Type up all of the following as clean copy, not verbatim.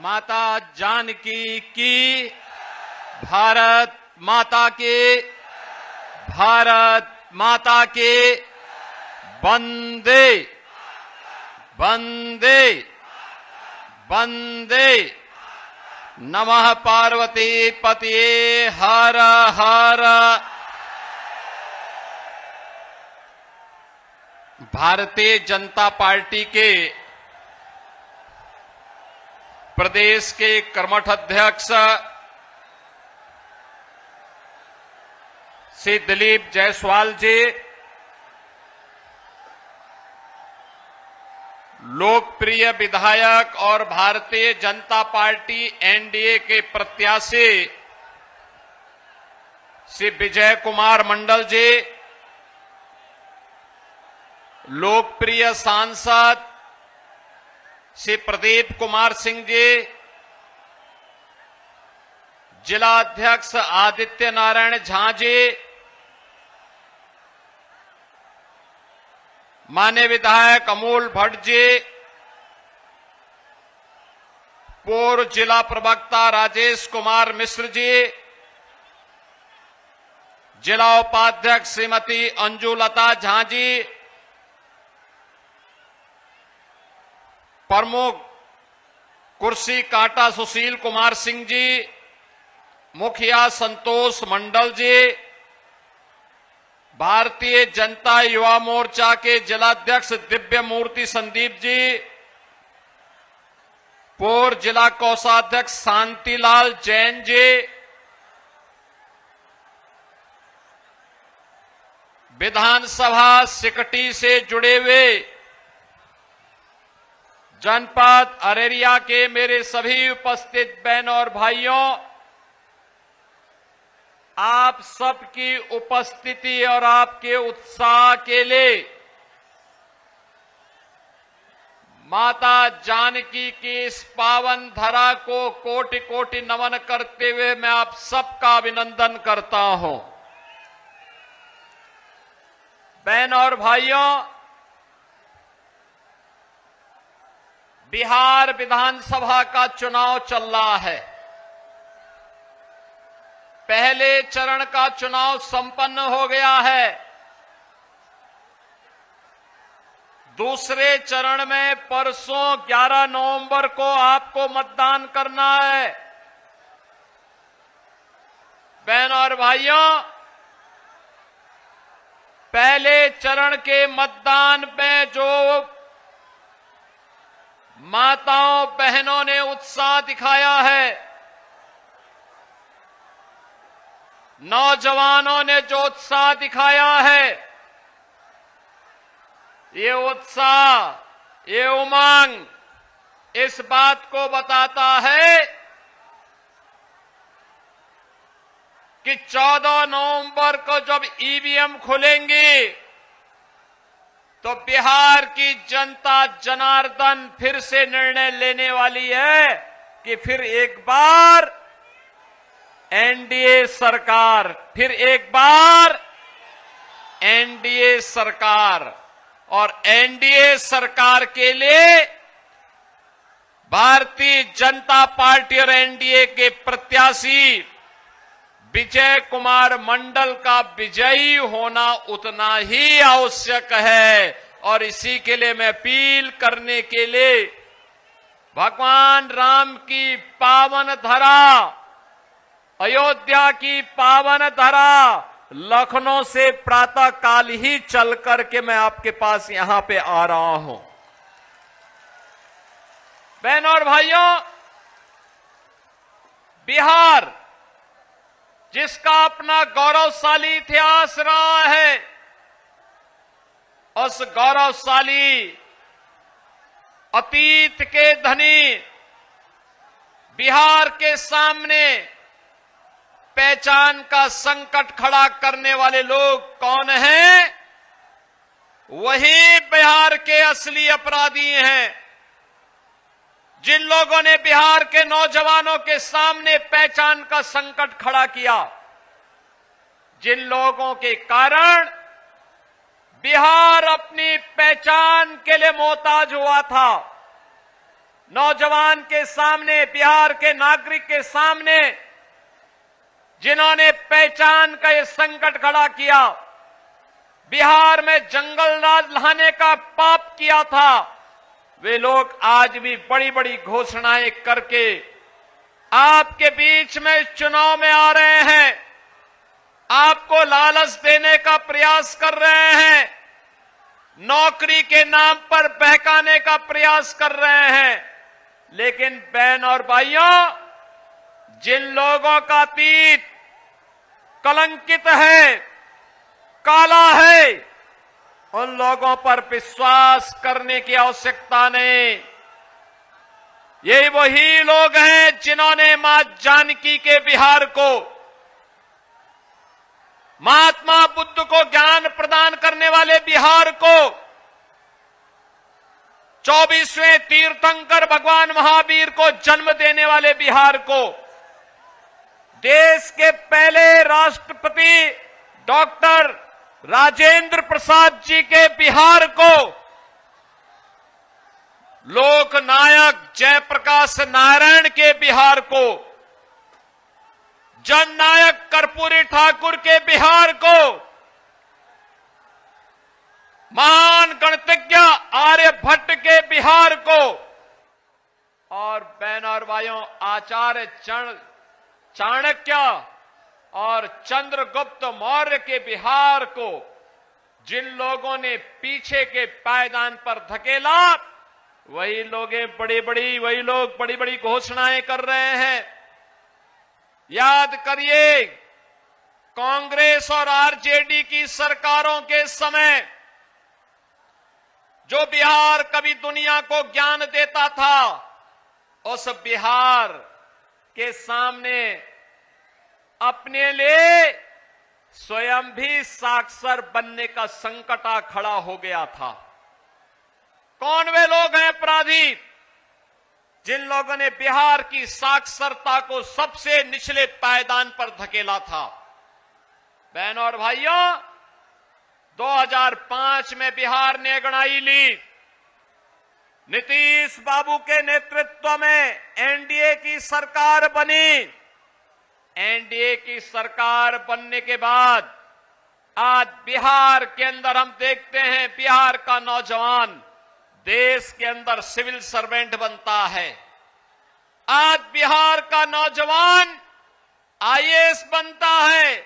माता जानकी की, भारत माता के, भारत माता के, वंदे वंदे वंदे। नमः पार्वती पतये हर हर। भारतीय जनता पार्टी के प्रदेश के कर्मठ अध्यक्ष श्री दिलीप जायसवाल जी, लोकप्रिय विधायक और भारतीय जनता पार्टी एनडीए के प्रत्याशी श्री विजय कुमार मंडल जी, लोकप्रिय सांसद श्री प्रदीप कुमार सिंह जी, जिला अध्यक्ष आदित्य नारायण झा जी, माननीय विधायक अमोल भट्ट जी, पूर्व जिला प्रवक्ता राजेश कुमार मिश्र जी, जिला उपाध्यक्ष श्रीमती अंजुलता झा जी, प्रमुख कुर्सी कांटा सुशील कुमार सिंह जी, मुखिया संतोष मंडल जी, भारतीय जनता युवा मोर्चा के जिलाध्यक्ष दिव्य मूर्ति संदीप जी, पूर्व जिला कोषाध्यक्ष शांतिलाल जैन जी, विधानसभा सिकटी से जुड़े हुए जनपद अरेरिया के मेरे सभी उपस्थित बहनों और भाइयों, आप सबकी उपस्थिति और आपके उत्साह के लिए माता जानकी की इस पावन धरा को कोटि कोटि नमन करते हुए मैं आप सबका अभिनंदन करता हूं। बहनों और भाइयों, बिहार विधानसभा का चुनाव चल रहा है। पहले चरण का चुनाव संपन्न हो गया है। दूसरे चरण में परसों 11 नवंबर को आपको मतदान करना है। बहनों और भाइयों, पहले चरण के मतदान में जो माताओं बहनों ने उत्साह दिखाया है, नौजवानों ने जो उत्साह दिखाया है, ये उत्साह, ये उमंग इस बात को बताता है कि 14 नवंबर को जब ईवीएम खुलेंगी तो बिहार की जनता जनार्दन फिर से निर्णय लेने वाली है कि फिर एक बार एनडीए सरकार, फिर एक बार एनडीए सरकार। और एनडीए सरकार के लिए भारतीय जनता पार्टी और एनडीए के प्रत्याशी विजय कुमार मंडल का विजयी होना उतना ही आवश्यक है। और इसी के लिए मैं अपील करने के लिए भगवान राम की पावन धरा, अयोध्या की पावन धरा, लखनऊ से प्रातः काल ही चल करके मैं आपके पास यहां पे आ रहा हूं। बहनों और भाइयों, बिहार जिसका अपना गौरवशाली इतिहास रहा है, उस गौरवशाली अतीत के धनी बिहार के सामने पहचान का संकट खड़ा करने वाले लोग कौन हैं? वही बिहार के असली अपराधी हैं। जिन लोगों ने बिहार के नौजवानों के सामने पहचान का संकट खड़ा किया, जिन लोगों के कारण बिहार अपनी पहचान के लिए मोहताज हुआ था, नौजवान के सामने, बिहार के नागरिक के सामने जिन्होंने पहचान का ये संकट खड़ा किया, बिहार में जंगल राज लाने का पाप किया था, वे लोग आज भी बड़ी बड़ी घोषणाएं करके आपके बीच में चुनाव में आ रहे हैं, आपको लालच देने का प्रयास कर रहे हैं, नौकरी के नाम पर बहकाने का प्रयास कर रहे हैं। लेकिन बहन और भाइयों, जिन लोगों का अतीत कलंकित है, काला है, उन लोगों पर विश्वास करने की आवश्यकता नहीं। ये वही लोग हैं जिन्होंने मां जानकी के बिहार को, महात्मा बुद्ध को ज्ञान प्रदान करने वाले बिहार को, 24वें तीर्थंकर भगवान महावीर को जन्म देने वाले बिहार को, देश के पहले राष्ट्रपति डॉक्टर राजेंद्र प्रसाद जी के बिहार को, लोकनायक जयप्रकाश नारायण के बिहार को, जननायक कर्पूरी ठाकुर के बिहार को, महान गणितज्ञ आर्यभट्ट के बिहार को, और बहन और भाइयों, आचार्य चाणक्य और चंद्रगुप्त मौर्य के बिहार को जिन लोगों ने पीछे के पायदान पर धकेला, वही लोग बड़ी बड़ी घोषणाएं कर रहे हैं। याद करिए, कांग्रेस और आरजेडी की सरकारों के समय जो बिहार कभी दुनिया को ज्ञान देता था, उस बिहार के सामने अपने लिए स्वयं भी साक्षर बनने का संकट आ खड़ा हो गया था। कौन वे लोग हैं अपराधी जिन लोगों ने बिहार की साक्षरता को सबसे निचले पायदान पर धकेला था? बहनों और भाइयों, 2005 में बिहार ने अंगड़ाई ली। नीतीश बाबू के नेतृत्व में एनडीए की सरकार बनी। एनडीए की सरकार बनने के बाद आज बिहार के अंदर हम देखते हैं, बिहार का नौजवान देश के अंदर सिविल सर्वेंट बनता है। आज बिहार का नौजवान आईएएस बनता है,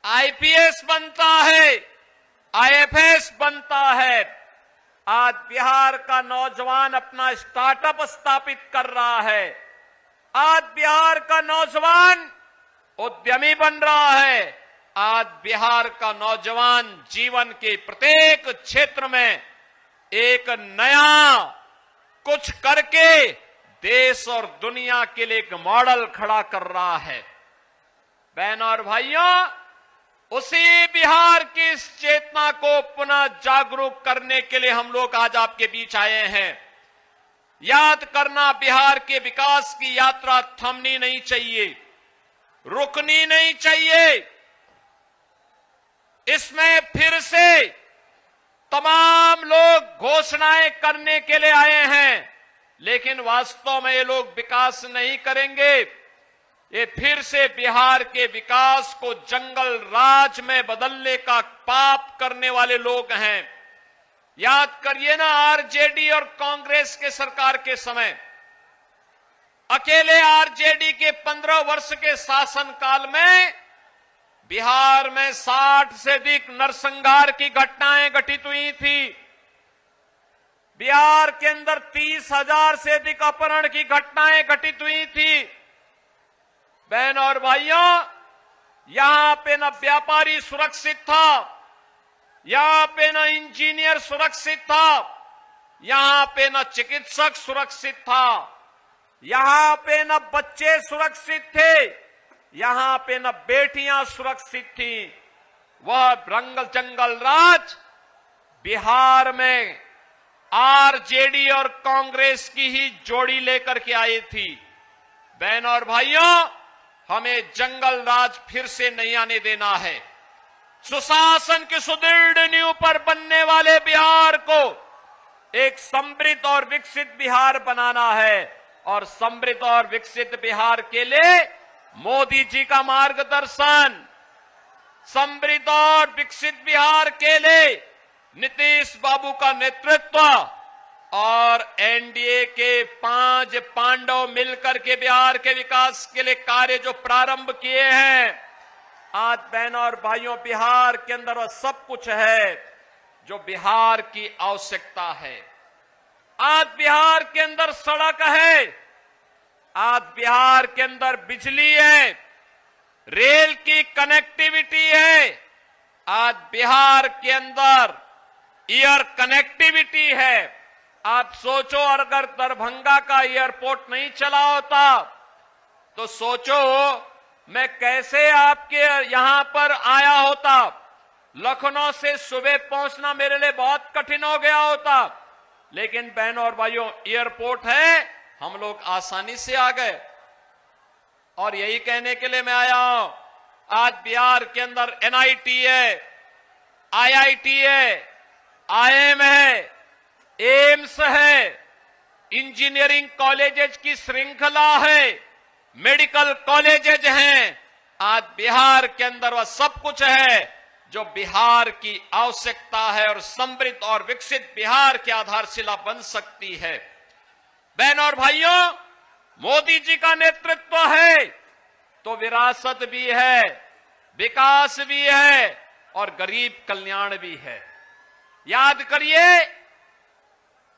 आईपीएस बनता है, आईएफएस बनता है। आज बिहार का नौजवान अपना स्टार्टअप स्थापित कर रहा है। आज बिहार का नौजवान उद्यमी बन रहा है। आज बिहार का नौजवान जीवन के प्रत्येक क्षेत्र में एक नया कुछ करके देश और दुनिया के लिए एक मॉडल खड़ा कर रहा है। बहनों और भाइयों, उसी बिहार की इस चेतना को पुनः जागरूक करने के लिए हम लोग आज आपके बीच आए हैं। याद करना, बिहार के विकास की यात्रा थमनी नहीं चाहिए, रुकनी नहीं चाहिए। इसमें फिर से तमाम लोग घोषणाएं करने के लिए आए हैं, लेकिन वास्तव में ये लोग विकास नहीं करेंगे। ये फिर से बिहार के विकास को जंगल राज में बदलने का पाप करने वाले लोग हैं। याद करिए ना, आरजेडी और कांग्रेस के सरकार के समय अकेले आरजेडी के 15 वर्ष के शासनकाल में बिहार में 60 से अधिक नरसंहार की घटनाएं घटित हुई थी। बिहार के अंदर 30,000 से अधिक अपहरण की घटनाएं घटित हुई थी। बहनों और भाइयों, यहां पे न व्यापारी सुरक्षित था, यहां पे न इंजीनियर सुरक्षित था, यहां पे न चिकित्सक सुरक्षित था, यहां पे न बच्चे सुरक्षित थे, यहां पे न बेटियां सुरक्षित थी। वह रंगल जंगल राज बिहार में आरजेडी और कांग्रेस की ही जोड़ी लेकर के आई थी। बहनों और भाइयों, हमें जंगल राज फिर से नहीं आने देना है। सुशासन की सुदृढ़ नींव पर बनने वाले बिहार को एक समृद्ध और विकसित बिहार बनाना है और समृद्ध और विकसित बिहार के लिए मोदी जी का मार्गदर्शन, समृद्ध और विकसित बिहार के लिए नीतीश बाबू का नेतृत्व और एनडीए के 5 पांडव मिलकर के बिहार के विकास के लिए कार्य जो प्रारंभ किए हैं, आज बहनों और भाइयों, बिहार के अंदर वह सब कुछ है जो बिहार की आवश्यकता है। आज बिहार के अंदर सड़क है, आज बिहार के अंदर बिजली है, रेल की कनेक्टिविटी है, आज बिहार के अंदर एयर कनेक्टिविटी है। आप सोचो अगर दरभंगा का एयरपोर्ट नहीं चला होता तो सोचो मैं कैसे आपके यहां पर आया होता। लखनऊ से सुबह पहुंचना मेरे लिए बहुत कठिन हो गया होता, लेकिन बहनों और भाइयों एयरपोर्ट है, हम लोग आसानी से आ गए। और यही कहने के लिए मैं आया हूं, आज बिहार के अंदर एनआईटी है, आईआईटी है, आईएम है, एम्स है, इंजीनियरिंग कॉलेजेस की श्रृंखला है, मेडिकल कॉलेजेस हैं। आज बिहार के अंदर वह सब कुछ है जो बिहार की आवश्यकता है और समृद्ध और विकसित बिहार की आधारशिला बन सकती है। बहनों और भाइयों, मोदी जी का नेतृत्व है तो विरासत भी है, विकास भी है और गरीब कल्याण भी है। याद करिए,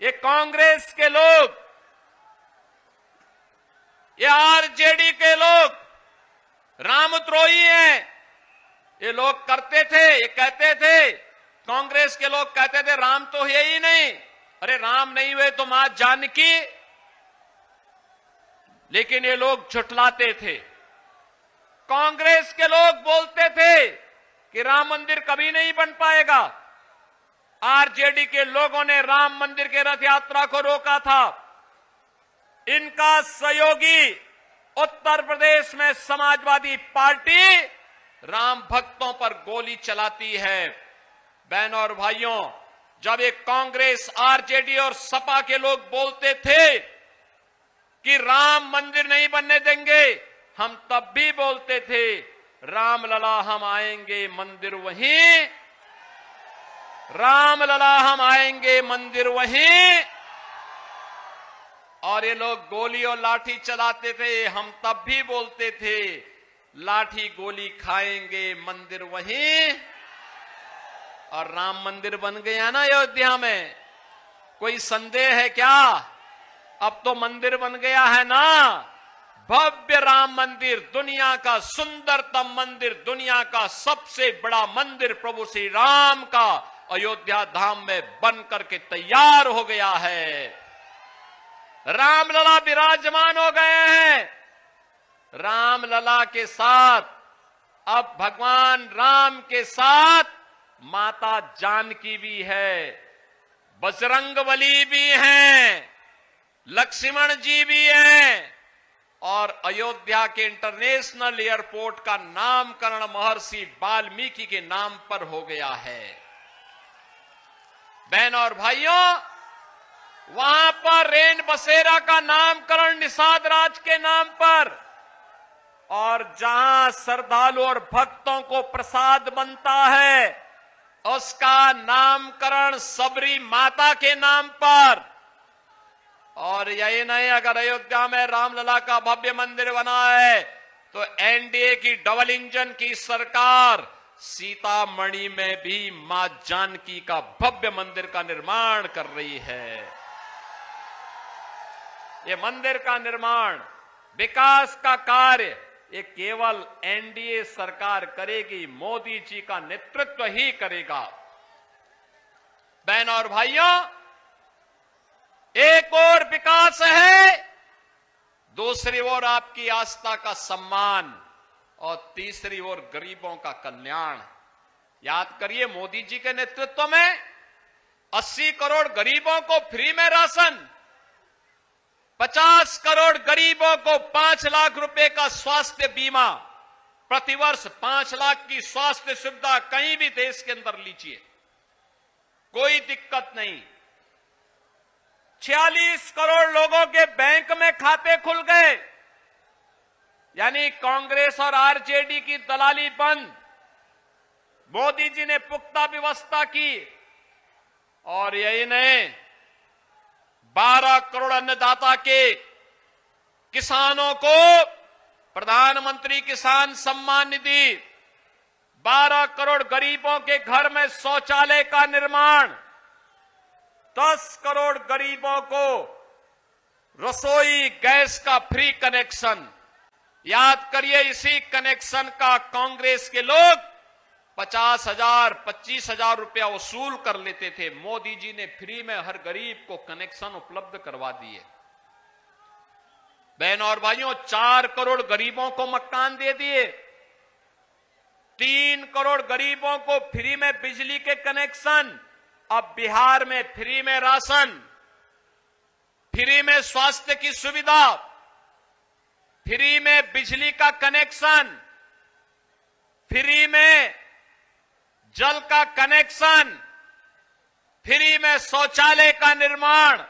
ये कांग्रेस के लोग, ये आरजेडी के लोग रामद्रोही हैं। ये लोग करते थे, ये कहते थे, कांग्रेस के लोग कहते थे राम तो है ही नहीं, अरे राम नहीं हुए तो मां जानकी। लेकिन ये लोग झुठलाते थे। कांग्रेस के लोग बोलते थे कि राम मंदिर कभी नहीं बन पाएगा। आरजेडी के लोगों ने राम मंदिर के रथ यात्रा को रोका था। इनका सहयोगी उत्तर प्रदेश में समाजवादी पार्टी राम भक्तों पर गोली चलाती है। बहनों और भाइयों, जब एक कांग्रेस, आरजेडी और सपा के लोग बोलते थे कि राम मंदिर नहीं बनने देंगे, हम तब भी बोलते थे राम लला हम आएंगे मंदिर वहीं, राम लला हम आएंगे मंदिर वहीं। और ये लोग गोली और लाठी चलाते थे, हम तब भी बोलते थे लाठी गोली खाएंगे मंदिर वहीं। और राम मंदिर बन गया ना अयोध्या में, कोई संदेह है क्या? अब तो मंदिर बन गया है ना, भव्य राम मंदिर, दुनिया का सुंदरतम मंदिर, दुनिया का सबसे बड़ा मंदिर प्रभु श्री राम का अयोध्या धाम में बन करके तैयार हो गया है। रामलला विराजमान हो गए हैं। रामलला के साथ अब भगवान राम के साथ माता जानकी भी है, बजरंगबली भी हैं, लक्ष्मण जी भी हैं और अयोध्या के इंटरनेशनल एयरपोर्ट का नामकरण महर्षि वाल्मीकि के नाम पर हो गया है। बहनों और भाइयों, वहां पर रेन बसेरा का नामकरण निषाद राज के नाम पर, और जहां श्रद्धालु और भक्तों को प्रसाद बनता है उसका नामकरण सबरी माता के नाम पर। और यही नहीं, अगर अयोध्या में रामलला का भव्य मंदिर बना है तो एनडीए की डबल इंजन की सरकार सीतामढ़ी में भी मां जानकी का भव्य मंदिर का निर्माण कर रही है। ये मंदिर का निर्माण, विकास का कार्य ये केवल एनडीए सरकार करेगी, मोदी जी का नेतृत्व ही करेगा। बहनों और भाइयों, एक और विकास है, दूसरी ओर आपकी आस्था का सम्मान और तीसरी ओर गरीबों का कल्याण। याद करिए, मोदी जी के नेतृत्व में 80 करोड़ गरीबों को फ्री में राशन, 50 करोड़ गरीबों को 5 लाख रुपए का स्वास्थ्य बीमा, प्रतिवर्ष 5 लाख की स्वास्थ्य सुविधा कहीं भी देश के अंदर लीजिए, कोई दिक्कत नहीं। 46 करोड़ लोगों के बैंक में खाते खुल गए। यानी कांग्रेस और आरजेडी की दलाली बंद। मोदी जी ने पुख्ता व्यवस्था की और यही नहीं, 12 करोड़ अन्नदाता के किसानों को प्रधानमंत्री किसान सम्मान निधि, 12 करोड़ गरीबों के घर में शौचालय का निर्माण, 10 करोड़ गरीबों को रसोई गैस का फ्री कनेक्शन। याद करिए, इसी कनेक्शन का कांग्रेस के लोग 50,000, 25,000 रुपया वसूल कर लेते थे। मोदी जी ने फ्री में हर गरीब को कनेक्शन उपलब्ध करवा दिए। बहनों और भाइयों, 4 करोड़ गरीबों को मकान दे दिए, 3 करोड़ गरीबों को फ्री में बिजली के कनेक्शन। अब बिहार में फ्री में राशन, फ्री में स्वास्थ्य की सुविधा, फ्री में बिजली का कनेक्शन, फ्री में जल का कनेक्शन, फ्री में शौचालय का निर्माण।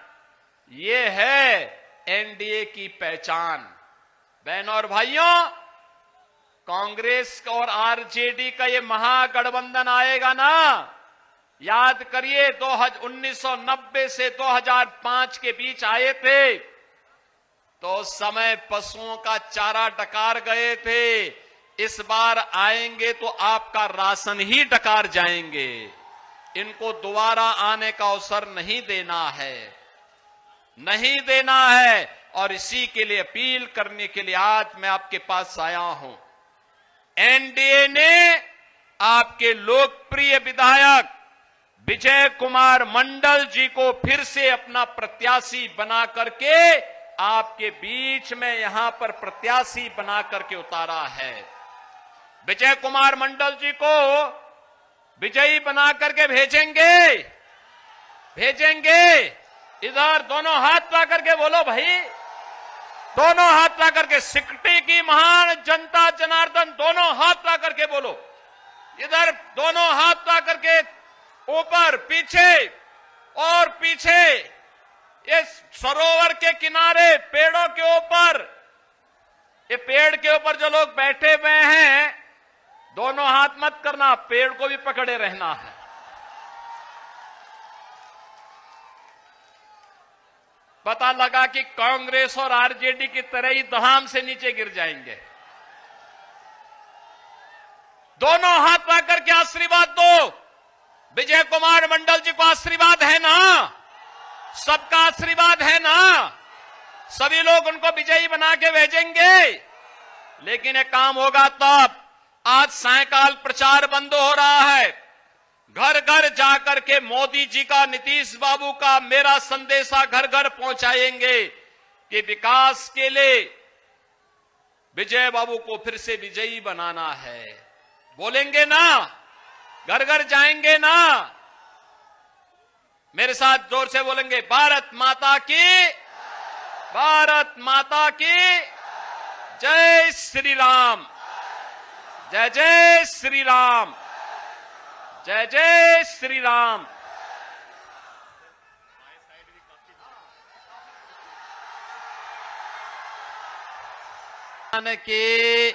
ये है एनडीए की पहचान। बहनों और भाइयों, कांग्रेस और आरजेडी का ये महागठबंधन आएगा ना, याद करिए 1990 से 2005 के बीच आए थे तो उस समय पशुओं का चारा डकार गए थे। इस बार आएंगे तो आपका राशन ही डकार जाएंगे। इनको दोबारा आने का अवसर नहीं देना है, नहीं देना है। और इसी के लिए अपील करने के लिए आज मैं आपके पास आया हूं। एनडीए ने आपके लोकप्रिय विधायक विजय कुमार मंडल जी को फिर से अपना प्रत्याशी बना करके आपके बीच में यहां पर प्रत्याशी बना करके उतारा है। विजय कुमार मंडल जी को विजयी बना करके भेजेंगे, भेजेंगे। इधर दोनों हाथ ला करके बोलो भाई, दोनों हाथ ला करके। सिकटी की महान जनता जनार्दन, दोनों हाथ ला करके बोलो। इधर दोनों हाथ ला करके, ऊपर, पीछे और पीछे। इस सरोवर के किनारे, पेड़ों के ऊपर, ये पेड़ के ऊपर जो लोग बैठे हुए हैं, दोनों हाथ मत करना, पेड़ को भी पकड़े रहना है। पता लगा कि कांग्रेस और आरजेडी की तरह ही धाम से नीचे गिर जाएंगे। दोनों हाथ ला करके आशीर्वाद दो। विजय कुमार मंडल जी को आशीर्वाद है ना? सबका आशीर्वाद है ना? सभी लोग उनको विजयी बना के भेजेंगे। लेकिन एक काम होगा तब। आज सायकाल प्रचार बंद हो रहा है। घर घर जाकर के मोदी जी का, नीतीश बाबू का, मेरा संदेशा घर घर पहुंचाएंगे कि विकास के लिए विजय बाबू को फिर से विजयी बनाना है। बोलेंगे ना? घर घर जाएंगे ना? मेरे साथ जोर से बोलेंगे, भारत माता की, भारत माता की जय श्री राम, जय जय श्री राम, जय जय श्री राम। की